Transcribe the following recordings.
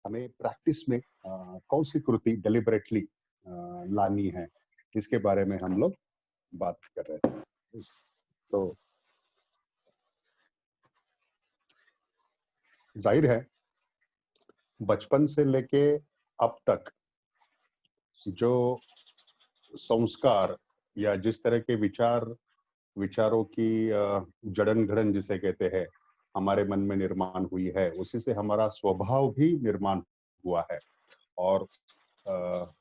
हमें प्रैक्टिस में कौन सी कृति डेलिबरेटली लानी है, इसके बारे में हम लोग बात कर रहे थे। तो जाहिर है बचपन से लेके अब तक जो संस्कार या जिस तरह के विचारों की जड़न घड़न जिसे कहते हैं हमारे मन में निर्माण हुई है, उसी से हमारा स्वभाव भी निर्माण हुआ है। और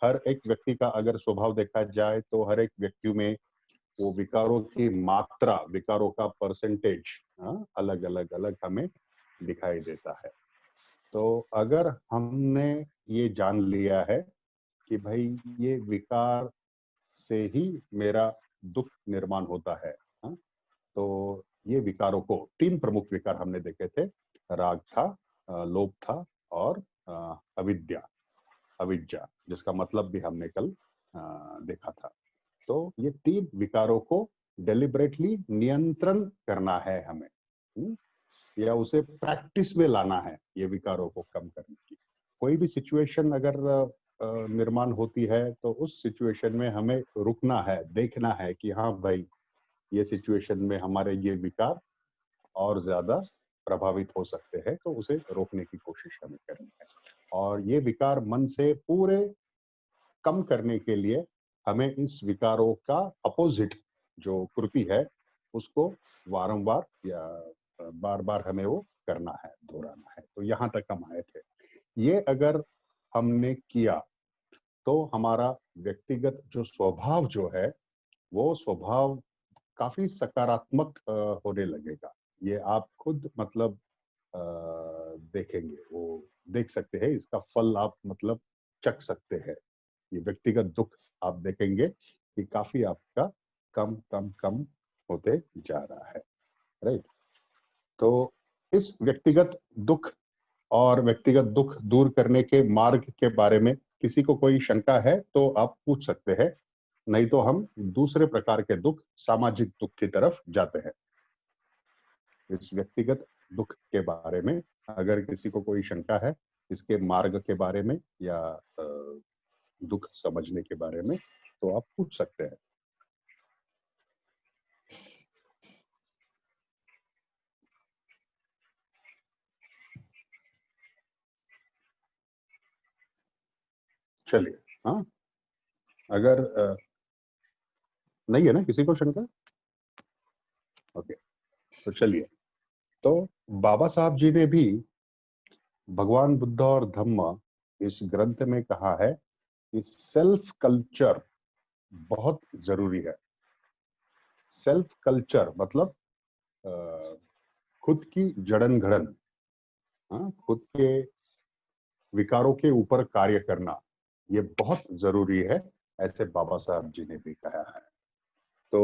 हर एक व्यक्ति का अगर स्वभाव देखा जाए तो हर एक व्यक्ति में वो विकारों की मात्रा, विकारों का परसेंटेज अलग अलग अलग हमें दिखाई देता है। तो अगर हमने ये जान लिया है कि भाई ये विकार से ही मेरा दुख निर्माण होता है, तो ये विकारों को, तीन प्रमुख विकार हमने देखे थे, राग था, लोभ था और अविद्या, जिसका मतलब भी हमने कल देखा था। तो ये तीन विकारों को डेलिबरेटली नियंत्रण करना है हमें, या उसे प्रैक्टिस में लाना है, ये विकारों को कम करने की। कोई भी सिचुएशन अगर निर्माण होती है तो उस सिचुएशन में हमें रुकना है, देखना है कि हाँ भाई ये सिचुएशन में हमारे ये विकार और ज्यादा प्रभावित हो सकते हैं, तो उसे रोकने की कोशिश हमें करनी है। और ये विकार मन से पूरे कम करने के लिए हमें इस विकारों का अपोजिट जो कृति है उसको वारंवार या बार बार हमें वो करना है, दोहराना है। तो यहाँ तक हम आए थे। ये अगर हमने किया तो हमारा व्यक्तिगत जो स्वभाव जो है वो स्वभाव काफी सकारात्मक होने लगेगा। ये आप खुद मतलब देखेंगे, वो देख सकते हैं, इसका फल आप मतलब चख सकते हैं। ये व्यक्तिगत दुख आप देखेंगे कि काफी आपका कम कम कम होते जा रहा है, राइट। तो इस व्यक्तिगत दुख और व्यक्तिगत दुख दूर करने के मार्ग के बारे में किसी को कोई शंका है तो आप पूछ सकते हैं, नहीं तो हम दूसरे प्रकार के दुख, सामाजिक दुख की तरफ जाते हैं। इस व्यक्तिगत दुख के बारे में अगर किसी को कोई शंका है, इसके मार्ग के बारे में या दुख समझने के बारे में, तो आप पूछ सकते हैं। चलिए, हाँ, अगर नहीं है ना किसी को शंका, ओके, तो चलिए। तो बाबा साहब जी ने भी भगवान बुद्ध और धम्म इस ग्रंथ में कहा है कि सेल्फ कल्चर बहुत जरूरी है। सेल्फ कल्चर मतलब खुद की जड़न घड़न, खुद के विकारों के ऊपर कार्य करना, ये बहुत जरूरी है, ऐसे बाबा साहब जी ने भी कहा है। तो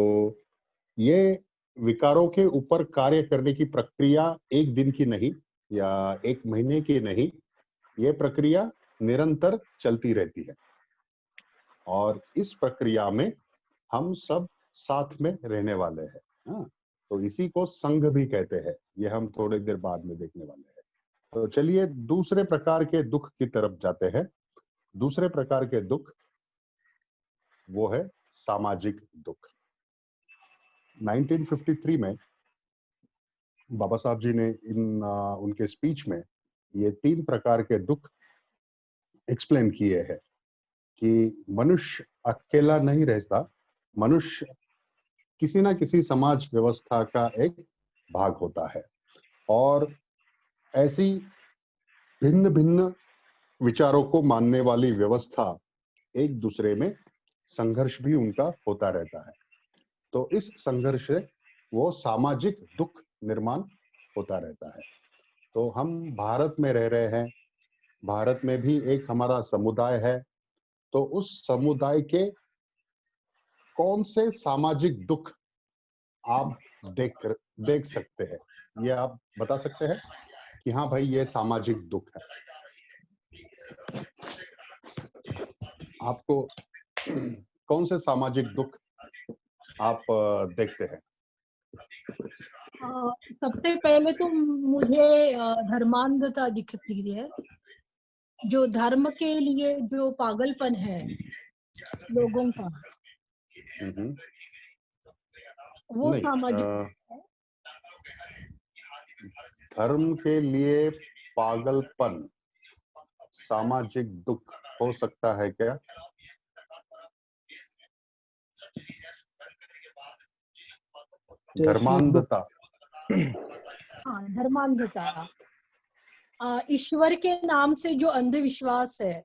ये विकारों के ऊपर कार्य करने की प्रक्रिया एक दिन की नहीं या एक महीने की नहीं, ये प्रक्रिया निरंतर चलती रहती है। और इस प्रक्रिया में हम सब साथ में रहने वाले हैं, तो इसी को संघ भी कहते हैं। ये हम थोड़ी देर बाद में देखने वाले हैं। तो चलिए दूसरे प्रकार के दुख की तरफ जाते हैं। दूसरे प्रकार के दुख वो है सामाजिक दुख। 1953 में बाबा साहब जी ने उनके स्पीच में ये तीन प्रकार के दुख एक्सप्लेन किए हैं कि मनुष्य अकेला नहीं रहता, मनुष्य किसी ना किसी समाज व्यवस्था का एक भाग होता है। और ऐसी भिन्न भिन्न विचारों को मानने वाली व्यवस्था एक दूसरे में संघर्ष भी उनका होता रहता है। तो इस संघर्ष से वो सामाजिक दुख निर्माण होता रहता है। तो हम भारत में रह रहे हैं, भारत में भी एक हमारा समुदाय है, तो उस समुदाय के कौन से सामाजिक दुख आप देख सकते हैं, ये आप बता सकते हैं कि हाँ भाई ये सामाजिक दुख है। आपको कौन से सामाजिक दुख आप देखते हैं? सबसे पहले तो मुझे धर्मांधता दिखती है। जो धर्म के लिए जो पागलपन है लोगों का, हम्म, वो नहीं, सामाजिक है। धर्म के लिए पागलपन सामाजिक दुख हो सकता है क्या? शैक्षणिक दुख। धर्मांधता। हाँ, धर्मांधता, ईश्वर के नाम से जो अंधविश्वास है।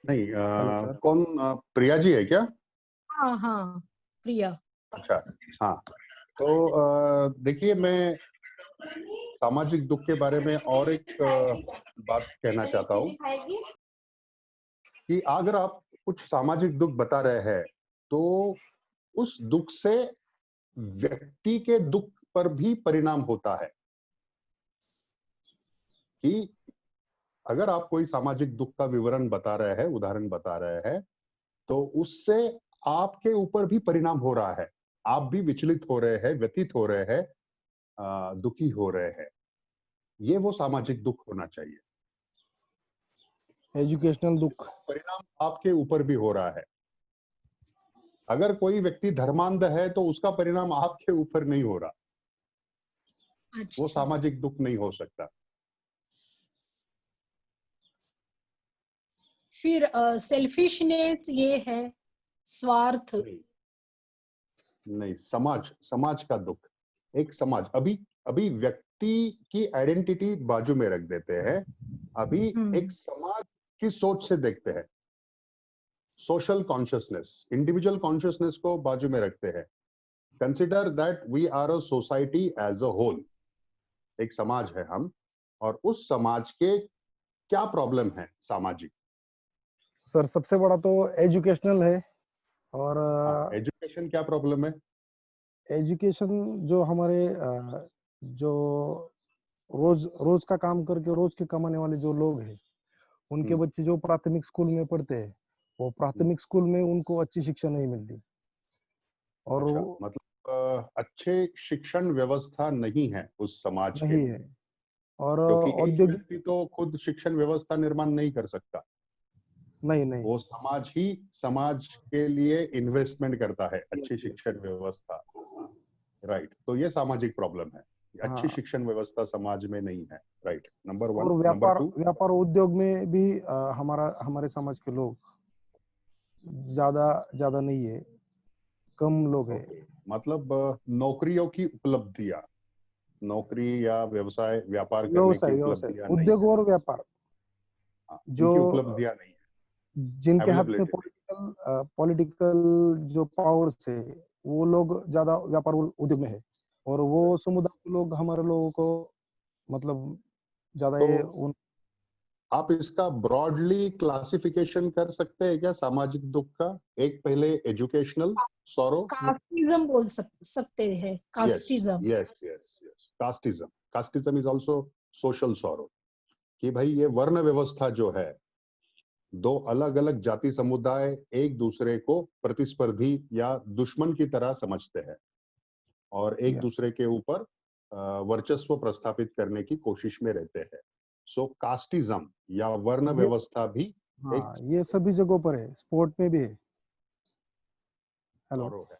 नहीं, हेलो सर। कौन, प्रिया जी है क्या? हाँ हाँ, प्रिया। अच्छा, हाँ। तो देखिए, मैं सामाजिक दुख के बारे में और एक बात कहना चाहता हूँ कि अगर आप कुछ सामाजिक दुख बता रहे हैं तो उस दुख से व्यक्ति के दुख पर भी परिणाम होता है। कि अगर आप कोई सामाजिक दुख का विवरण बता रहे हैं, उदाहरण बता रहे हैं, तो उससे आपके ऊपर भी परिणाम हो रहा है। आप भी विचलित हो रहे हैं, व्यतीत हो रहे हैं, दुखी हो रहे हैं। ये वो सामाजिक दुख होना चाहिए। एजुकेशनल दुख। परिणाम आपके ऊपर भी हो रहा है। अगर कोई व्यक्ति धर्मांध है तो उसका परिणाम आपके ऊपर नहीं हो रहा, वो अच्छा, सामाजिक दुख नहीं हो सकता। फिर सेल्फिशनेस ये है, स्वार्थ। नहीं, नहीं, समाज का दुख। एक समाज, अभी अभी व्यक्ति की आइडेंटिटी बाजू में रख देते हैं। अभी एक समाज की सोच से देखते हैं। सोशल कॉन्शियसनेस, इंडिविजुअल कॉन्शियसनेस को बाजू में रखते हैं। Consider that we are a society as a whole. एक समाज है हम, और उस समाज के क्या प्रॉब्लम है सामाजिक। सर सबसे बड़ा तो एजुकेशनल है। और एजुकेशन क्या प्रॉब्लम है? एजुकेशन जो हमारे जो रोज रोज का काम करके रोज के कमाने वाले जो लोग हैं, उनके हम्म, बच्चे जो प्राथमिक स्कूल में पढ़ते हैं, वो प्राथमिक स्कूल में उनको अच्छी शिक्षा नहीं मिलती। और अच्छा, मतलब अच्छे शिक्षण व्यवस्था नहीं है उस समाज के नहीं है। लिए। और क्योंकि एक औद्योगिक। व्यक्ति तो खुद शिक्षण व्यवस्था निर्माण नहीं कर सकता। नहीं नहीं। वो समाज ही समाज के लिए इन्वेस्टमेंट करता है, अच्छी यस यस। शिक्षण व्यवस्था। राइट, तो ये सामाजिक प्रॉब्लम है। अच्छी हाँ। शिक्षण व्यवस्था समाज में नहीं है। राइट, नंबर और वन। नंबर व्यापार टू, व्यापार उद्योग में भी हमारे समाज के लोग ज्यादा ज्यादा नहीं है, कम लोग है। ओके, मतलब नौकरियों की उपलब्धियां, नौकरी या व्यवसाय व्यापार करने की व्यवसाय व्यवसाय उपलब्धियां नहीं उद्योग है। और व्यापार हाँ, जो उनकी उपलब्धियां नहीं है, जिनके हाथ में अवेलेबिलिटी नहीं पॉलिटिकल जो पावर्स है, वो लोग ज्यादा व्यापार उद्योग में है। और वो है। समुदाय के लोग हमारे लोगों को मतलब ज्यादा तो ये आप इसका ब्रॉडली क्लासिफिकेशन कर सकते हैं क्या सामाजिक दुख का? एक पहले एजुकेशनल सॉरो। कास्टिज्म बोल सकते हैं, yes, casteism. Yes, yes, yes, casteism. Casteism is also social sorrow. कि भाई ये वर्ण व्यवस्था जो है, दो अलग अलग जाति समुदाय एक दूसरे को प्रतिस्पर्धी या दुश्मन की तरह समझते हैं और एक यस। दूसरे के ऊपर वर्चस्व प्रस्थापित करने की कोशिश में रहते हैं। सो कास्टिज्म या वर्ण ये व्यवस्था भी एक हाँ, ये सभी जगहों पर है, स्पोर्ट में भी है। हेलो। सॉरो है।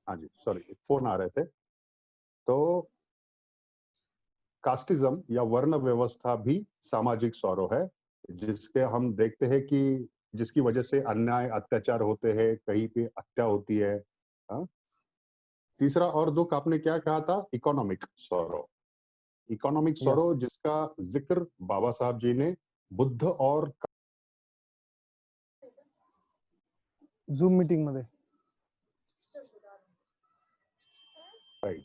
हाँ जी, सॉरी, फोन आ रहे थे। तो कास्टिज्म या वर्ण व्यवस्था भी सामाजिक सौरो है, जिसके हम देखते हैं कि जिसकी वजह से अन्याय अत्याचार होते हैं, कहीं पे हत्या होती है। हाँ? तीसरा और दुख आपने क्या कहा था? Economic sorrow. Economic yes. Sorrow जिसका जिक्र बाबा साहब जी ने बुद्ध और झूम मीटिंग मध्ये राइट।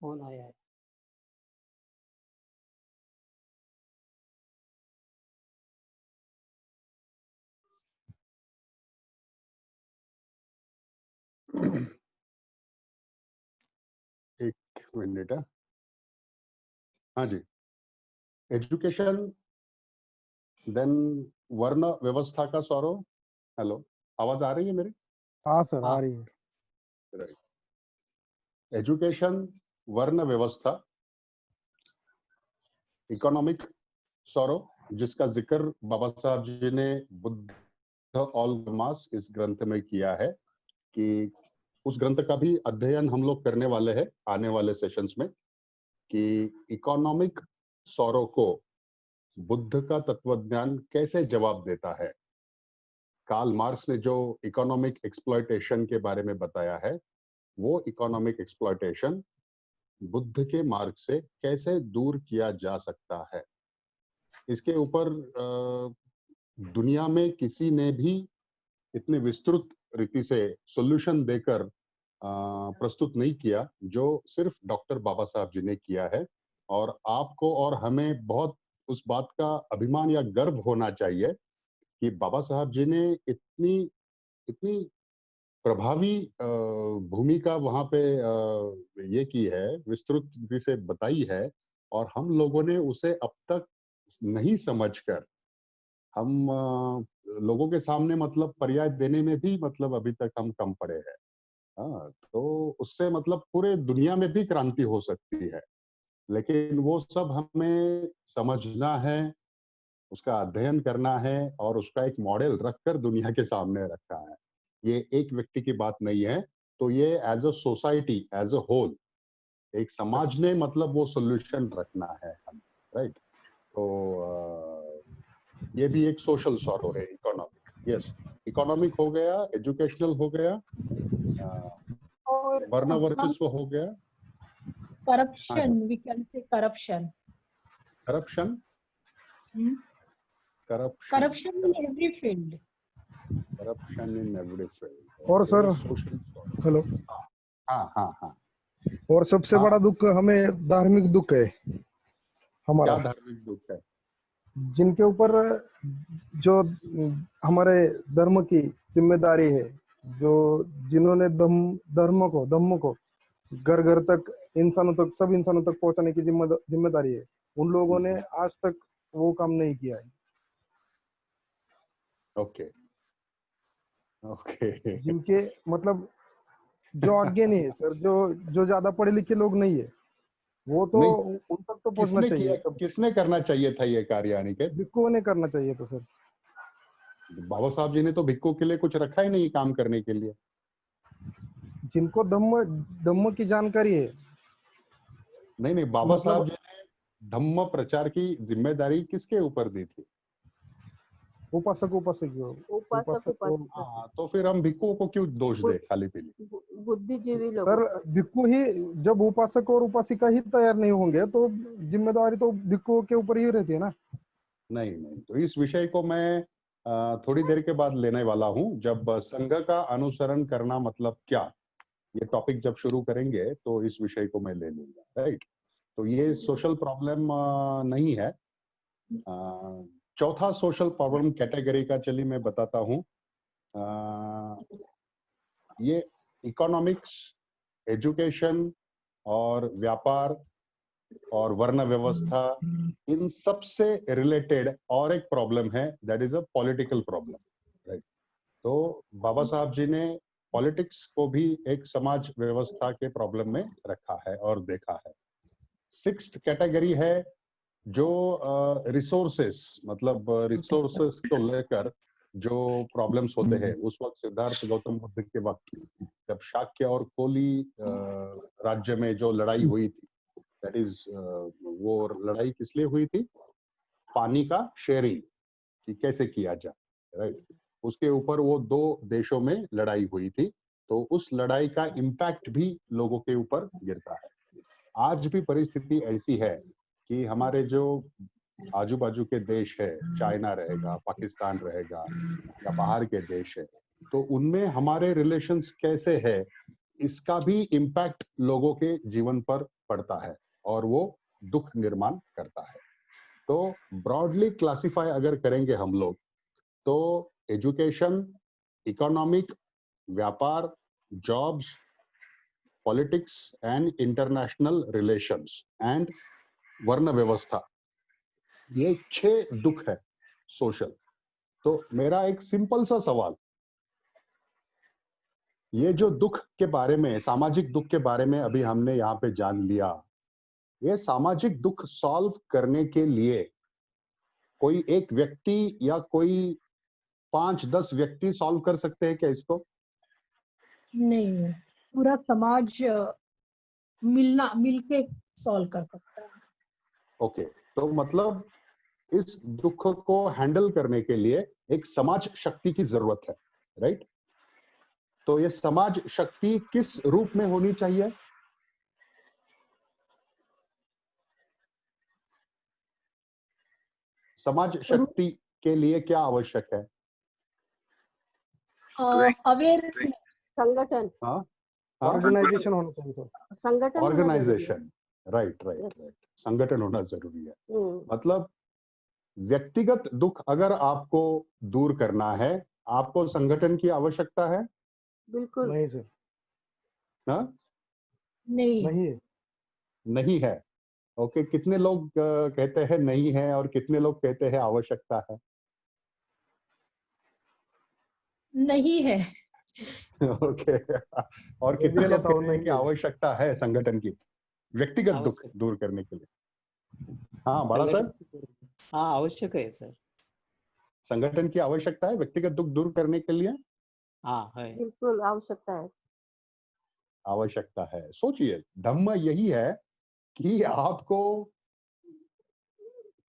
फोन आया है। एक मिनट है। हाँ जी, एजुकेशन, देन वर्ण व्यवस्था का सौरव। हेलो, आवाज आ रही है मेरी? हाँ सर, हाँ, आ रही है। राइट। एजुकेशन, वर्ण व्यवस्था, इकोनॉमिक सौरव, जिसका जिक्र बाबा साहब जी ने बुद्ध ऑल मास इस ग्रंथ में किया है, कि उस ग्रंथ का भी अध्ययन हम लोग करने वाले हैं आने वाले सेशंस में, कि इकोनॉमिक सौरव को बुद्ध का तत्वज्ञान कैसे जवाब देता है। कार्ल मार्क्स ने जो इकोनॉमिक एक्सप्लॉयटेशन के बारे में बताया है, वो इकोनॉमिक एक्सप्लॉयटेशन बुद्ध के मार्ग से कैसे दूर किया जा सकता है। इसके ऊपर दुनिया में किसी ने भी इतने विस्तृत रीति से सॉल्यूशन देकर प्रस्तुत नहीं किया जो सिर्फ डॉक्टर बाबा साहब जी ने किया है। और आपको और हमें बहुत उस बात का अभिमान या गर्व होना चाहिए कि बाबा साहब जी ने इतनी इतनी प्रभावी भूमिका वहां पे ये की है, विस्तृत रीति से बताई है, और हम लोगों ने उसे अब तक नहीं समझकर हम लोगों के सामने मतलब पर्याय देने में भी मतलब अभी तक हम कम पड़े हैं। हाँ, तो उससे मतलब पूरे दुनिया में भी क्रांति हो सकती है, लेकिन वो सब हमें समझना है, उसका अध्ययन करना है और उसका एक मॉडल रखकर दुनिया के सामने रखा है। ये एक व्यक्ति की बात नहीं है, तो ये as a society, as a whole, एक समाज ने मतलब वो सॉल्यूशन रखना है हमें, राइट। तो ये भी एक सोशल सॉरो है, इकोनॉमिक। यस, इकोनॉमिक हो गया, एजुकेशनल हो गया, और वर्ण हम वर्चस्व हो गया। हाँ करप्शन, जी, we can say corruption, corruption, corruption, corruption in every field. Corruption in every field. और okay, sir, social sorrow. Hello, हाँ हाँ हाँ और सबसे हाँ। बड़ा दुख हमें धार्मिक दुख है क्या हमारा, धार्मिक दुख है? जिनके ऊपर जो हमारे धर्म की जिम्मेदारी है, जो जिन्होंने धर्म को घर घर तक, इंसानों तक, सब इंसानों तक पहुंचाने की जिम्मेदारी है, उन लोगों ने आज तक वो काम नहीं किया है। Okay okay. जिनके मतलब जो आगे नहीं है सर, जो जो ज्यादा पढ़े लिखे लोग नहीं है, वो तो नहीं, उन तक तो पहुंचना किसने चाहिए किया, सब। किसने करना चाहिए था ये कार्य अनिकेत? भिक्खुओं ने करना चाहिए था सर। बाबा साहब जी ने तो भिक्खु के लिए कुछ रखा ही नहीं काम करने के लिए। जिनको धम्म धम्म की जानकारी है, नहीं नहीं, बाबा साहब मतलब जी ने धम्म प्रचार की जिम्मेदारी किसके ऊपर दी थी? उपासक उपासक को। उपासिका से, हाँ, तो फिर हम भिक्खुओं को क्यों दोष दे खाली पीली? बुद्धिजीवी लोगों सर को। भिक्खु ही, जब उपासक और उपासिका ही तैयार नहीं होंगे तो जिम्मेदारी तो भिक्खुओं के ऊपर ही रहती है ना। नहीं नहीं, तो इस विषय को मैं थोड़ी देर के बाद लेने वाला हूँ, जब संघ का अनुसरण करना मतलब क्या, ये टॉपिक जब शुरू करेंगे तो इस विषय को मैं ले लूंगा, राइट। तो ये सोशल प्रॉब्लम नहीं है। चौथा सोशल प्रॉब्लम कैटेगरी का चलिए मैं बताता हूँ। ये इकोनॉमिक्स, एजुकेशन और व्यापार और वर्ण व्यवस्था, इन सब से रिलेटेड और एक प्रॉब्लम है, that is a political problem, right. तो बाबा साहब जी ने पॉलिटिक्स को भी एक समाज व्यवस्था के प्रॉब्लम में रखा है और देखा है। सिक्स्थ कैटेगरी है जो रिसोर्सेस, मतलब रिसोर्सेस को लेकर जो प्रॉब्लम्स होते हैं। उस वक्त सिद्धार्थ गौतम बुद्ध के वक्त जब शाक्य और कोली राज्य में जो लड़ाई हुई थी, दैट इज वो लड़ाई किस लिए हुई थी? पानी का शेयरिंग कि कैसे किया जाए, राइट। उसके ऊपर वो दो देशों में लड़ाई हुई थी, तो उस लड़ाई का इम्पैक्ट भी लोगों के ऊपर गिरता है। आज भी परिस्थिति ऐसी है कि हमारे जो आजू बाजू के देश है, चाइना रहेगा, पाकिस्तान रहेगा या बाहर के देश है, तो उनमें हमारे रिलेशंस कैसे है, इसका भी इम्पैक्ट लोगों के जीवन पर पड़ता है और वो दुख निर्माण करता है। तो ब्रॉडली क्लासिफाई अगर करेंगे हम लोग, तो एजुकेशन, इकोनॉमिक, व्यापार jobs, politics and international relations and वर्ण व्यवस्था, ये 6 दुख है सोशल। तो मेरा एक सिंपल सा सवाल, ये जो दुख के बारे में, सामाजिक दुख के बारे में अभी हमने यहाँ पे जान लिया, ये सामाजिक दुख सॉल्व करने के लिए कोई एक व्यक्ति या कोई 5-10 व्यक्ति सॉल्व कर सकते हैं क्या इसको? नहीं, पूरा समाज मिलके सॉल्व कर सकता है। ओके, तो मतलब इस दुख को हैंडल करने के लिए एक समाज शक्ति की जरूरत है, राइट? तो ये समाज शक्ति किस रूप में होनी चाहिए? समाज शक्ति के लिए क्या आवश्यक है? अवेयर संगठन, हाँ, ऑर्गेनाइजेशन होना चाहिए सर। संगठन होना जरूरी है। Organization, right right Yes. Right, संगठन होना जरूरी है। हम्म, मतलब व्यक्तिगत दुख अगर आपको दूर करना है, आपको संगठन की आवश्यकता है? बिल्कुल नहीं सर, हाँ? नहीं, नहीं है। नहीं है। ओके, कितने लोग कहते हैं नहीं है और कितने लोग कहते हैं आवश्यकता है? नहीं है। ओके और मैं भी कितने लोग कहता हूँ कहते हैं नहीं कि है। आवश्यकता है संगठन की व्यक्तिगत दुख आवश्यक दूर करने के लिए? हाँ बड़ा सर, हाँ आवश्यक है सर। संगठन की आवश्यकता है व्यक्तिगत दुख दूर करने के लिए? हाँ है। बिल्कुल आवश्यकता है। आवश्यकता है। सोचिए, धम्म यही है कि आपको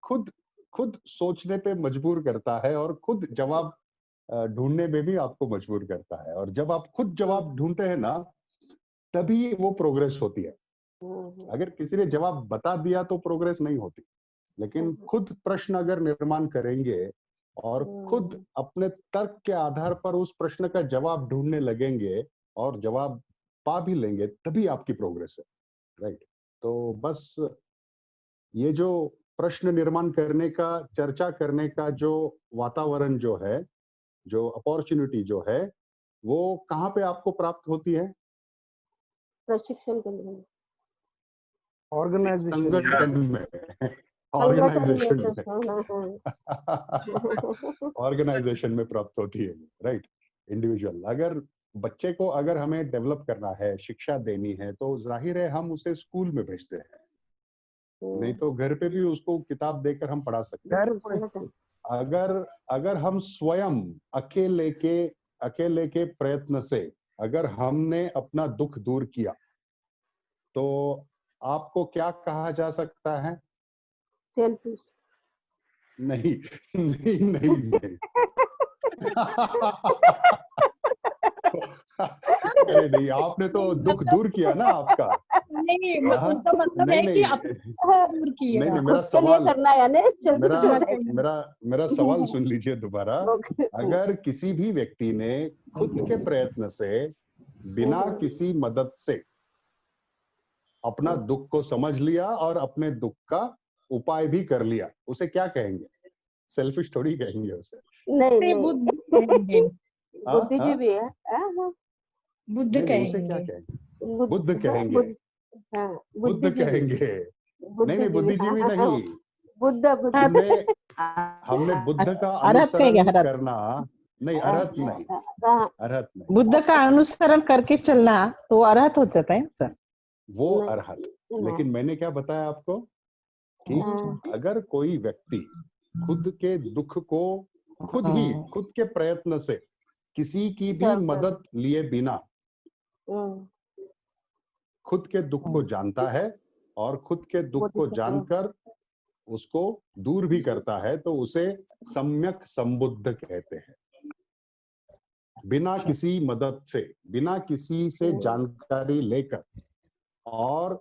खुद खुद सोचने पे मजबूर करता है और खुद जवाब ढूंढने में भी आपको मजबूर करता है, और जब आप खुद जवाब ढूंढते हैं ना, तभी वो प्रोग्रेस होती है। अगर किसी ने जवाब बता दिया तो प्रोग्रेस नहीं होती, लेकिन खुद प्रश्न अगर निर्माण करेंगे और खुद अपने तर्क के आधार पर उस प्रश्न का जवाब ढूंढने लगेंगे और जवाब पा भी लेंगे, तभी आपकी प्रोग्रेस है, राइट? तो बस ये जो प्रश्न निर्माण करने का, चर्चा करने का जो वातावरण जो है, जो अपॉर्चुनिटी जो है, वो कहाँ पे आपको प्राप्त होती है? प्रशिक्षण के लिए ऑर्गेनाइजेशन संगठन में, संगठन ऑर्गेनाइजेशन में में ऑर्गेनाइजेशन में प्राप्त होती है, राइट? इंडिविजुअल, अगर बच्चे को अगर हमें डेवलप करना है, शिक्षा देनी है, तो जाहिर है हम उसे स्कूल में भेजते हैं, नहीं तो घर पे भी उसको किताब देकर हम पढ़ा सकते हैं। बिल्कुल संगठन। अगर हम स्वयं अकेले के प्रयत्न से अगर हमने अपना दुख दूर किया, तो आपको क्या कहा जा सकता है? सेल्फिश। नहीं नहीं नहीं नहीं अरे नहीं, आपने तो दुख दूर किया ना आपका। नहीं, हाँ? उनका मतलब नहीं है कि नहीं अपने दूर नहीं किया। नहीं, मेरा खुद के लिए सवाल, करना है ना, मेरा selfish मेरा मेरा सवाल सुन लीजिए दोबारा। अगर किसी भी व्यक्ति ने खुद के प्रयत्न से, बिना किसी मदद से अपना दुख को समझ लिया और अपने दुख का उपाय भी कर लिया, उसे क्या कहेंगे? सेल्फिश थोड़ी कहेंगे उसे। नहीं से नहीं, बुद्ध कहेंगे, बुद्धिजीवी है। बुद्ध नहीं नहीं, उसे क्या कहेंगे। कहेंगे? बुद्ध कहेंगे, बुद्ध कहेंगे। नहीं नहीं, बुद्धिजीवी नहीं। बुद्ध बुद्ध हमने बुद्ध का अरहत कहेंगे, अनुसरण अरहत। करना, नहीं अरहत नहीं, अरहत नहीं, बुद्ध का अनुसरण करके चलना तो अरहत हो जाता है सर। वो अरहत। लेकिन मैंने क्या बताया आपको कि अगर कोई व्यक्ति खुद के दुख को खुद के प्रयत्न से, किसी की भी मदद लिए बिना खुद के दुख को जानता है और खुद के दुख को जानकर उसको दूर भी करता है, तो उसे सम्यक संबुद्ध कहते हैं। बिना किसी मदद से, बिना किसी से जानकारी लेकर, और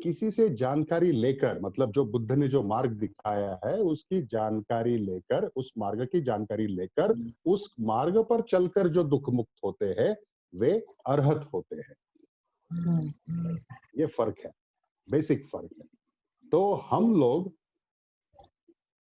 किसी से जानकारी लेकर मतलब जो बुद्ध ने जो मार्ग दिखाया है उसकी जानकारी लेकर, उस मार्ग की जानकारी लेकर, उस मार्ग पर चलकर जो दुख मुक्त होते हैं वे अरहत होते हैं। ये फर्क है, बेसिक फर्क है। तो हम लोग